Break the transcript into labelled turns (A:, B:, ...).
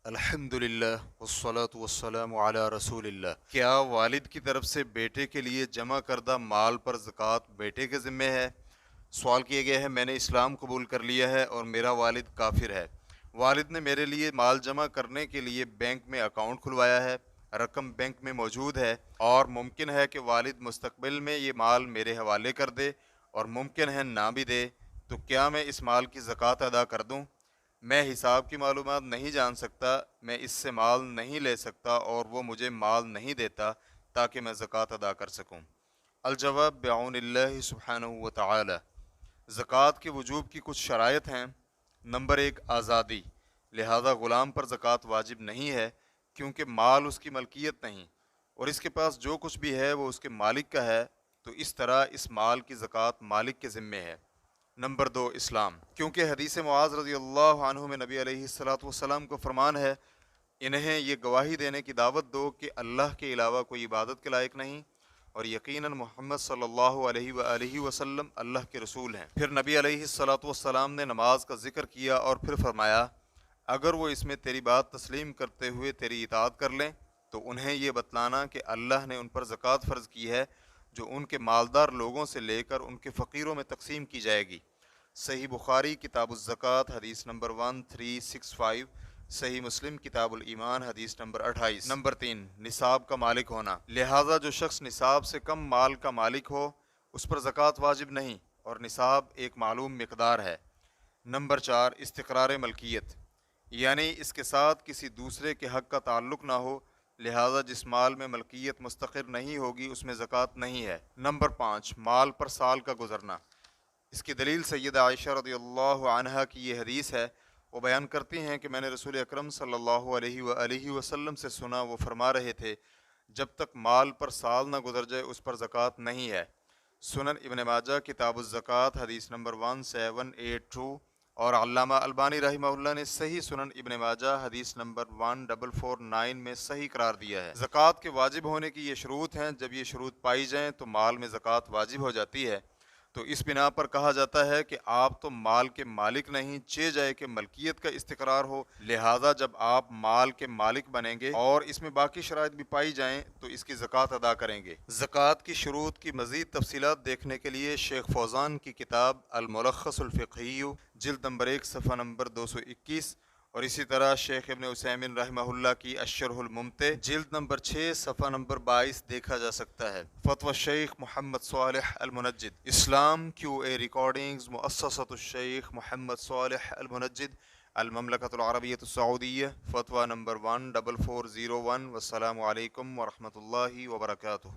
A: الحمدللہ والصلاة والسلام علی رسول اللہ۔ کیا والد کی طرف سے بیٹے کے لیے جمع کردہ مال پر زکوٰۃ بیٹے کے ذمے ہے؟ سوال کیا گیا ہے، میں نے اسلام قبول کر لیا ہے اور میرا والد کافر ہے۔ والد نے میرے لیے مال جمع کرنے کے لیے بینک میں اکاؤنٹ کھلوایا ہے، رقم بینک میں موجود ہے اور ممکن ہے کہ والد مستقبل میں یہ مال میرے حوالے کر دے اور ممکن ہے نہ بھی دے، تو کیا میں اس مال کی زکوٰۃ ادا کر دوں؟ میں حساب کی معلومات نہیں جان سکتا، میں اس سے مال نہیں لے سکتا اور وہ مجھے مال نہیں دیتا تاکہ میں زکوٰۃ ادا کر سکوں۔ الجواب بعون اللہ سبحانہ و تعالی۔ زکوٰۃ کے وجوب کی کچھ شرائط ہیں۔ نمبر 1، آزادی، لہذا غلام پر زکوٰۃ واجب نہیں ہے کیونکہ مال اس کی ملکیت نہیں اور اس کے پاس جو کچھ بھی ہے وہ اس کے مالک کا ہے، تو اس طرح اس مال کی زکوٰۃ مالک کے ذمے ہے۔ نمبر 2، اسلام، کیونکہ حدیث معاذ رضی اللہ عنہ میں نبی علیہ الصلاۃ والسلام کو فرمان ہے، انہیں یہ گواہی دینے کی دعوت دو کہ اللہ کے علاوہ کوئی عبادت کے لائق نہیں اور یقیناً محمد صلی اللہ علیہ وآلہ وسلم اللہ کے رسول ہیں۔ پھر نبی علیہ الصلاۃ والسلام نے نماز کا ذکر کیا اور پھر فرمایا، اگر وہ اس میں تیری بات تسلیم کرتے ہوئے تیری اطاعت کر لیں تو انہیں یہ بتلانا کہ اللہ نے ان پر زکوٰۃ فرض کی ہے جو ان کے مالدار لوگوں سے لے کر ان کے فقیروں میں تقسیم کی جائے گی۔ صحیح بخاری کتاب الزکوٰۃ حدیث نمبر 1365، صحیح مسلم کتاب الایمان حدیث نمبر 28۔ نمبر 3، نصاب کا مالک ہونا، لہذا جو شخص نصاب سے کم مال کا مالک ہو اس پر زکوٰۃ واجب نہیں اور نصاب ایک معلوم مقدار ہے۔ نمبر 4، استقرار ملکیت، یعنی اس کے ساتھ کسی دوسرے کے حق کا تعلق نہ ہو، لہذا جس مال میں ملکیت مستقر نہیں ہوگی اس میں زکوٰۃ نہیں ہے۔ نمبر 5، مال پر سال کا گزرنا، اس کی دلیل سیدہ عائشہ رضی اللہ عنہا کی یہ حدیث ہے، وہ بیان کرتی ہیں کہ میں نے رسول اکرم صلی اللہ علیہ وآلہ وسلم سے سنا، وہ فرما رہے تھے، جب تک مال پر سال نہ گزر جائے اس پر زکوٰۃ نہیں ہے۔ سنن ابن ماجہ کتاب الزکوٰۃ حدیث نمبر 1782، اور علامہ البانی رحمہ اللہ نے صحیح سنن ابن ماجہ حدیث نمبر 1449 میں صحیح قرار دیا ہے۔ زکوٰۃ کے واجب ہونے کی یہ شروط ہیں، جب یہ شروط پائی جائیں تو مال میں زکوٰۃ واجب ہو جاتی ہے۔ تو اس بنا پر کہا جاتا ہے کہ آپ تو مال کے مالک نہیں، چہ جائے کہ ملکیت کا استقرار ہو، لہٰذا جب آپ مال کے مالک بنیں گے اور اس میں باقی شرائط بھی پائی جائیں تو اس کی زکوٰۃ ادا کریں گے۔ زکوٰۃ کی شروط کی مزید تفصیلات دیکھنے کے لیے شیخ فوزان کی کتاب الملخص الفقہی جلد نمبر 1 صفحہ نمبر 221، اور اسی طرح شیخ ابن عثیمین رحمہ اللہ کی الشرح الممتع جلد نمبر 6 صفحہ نمبر 22 دیکھا جا سکتا ہے۔ فتوی شیخ محمد صالح المنجد، اسلام QA ریکارڈنگز، مؤسسۃ الشیخ محمد صالح المنجد، المملکۃ العربیۃ السعودیہ، فتویٰ نمبر 14401۔ والسلام علیکم ورحمۃ اللہ وبرکاتہ۔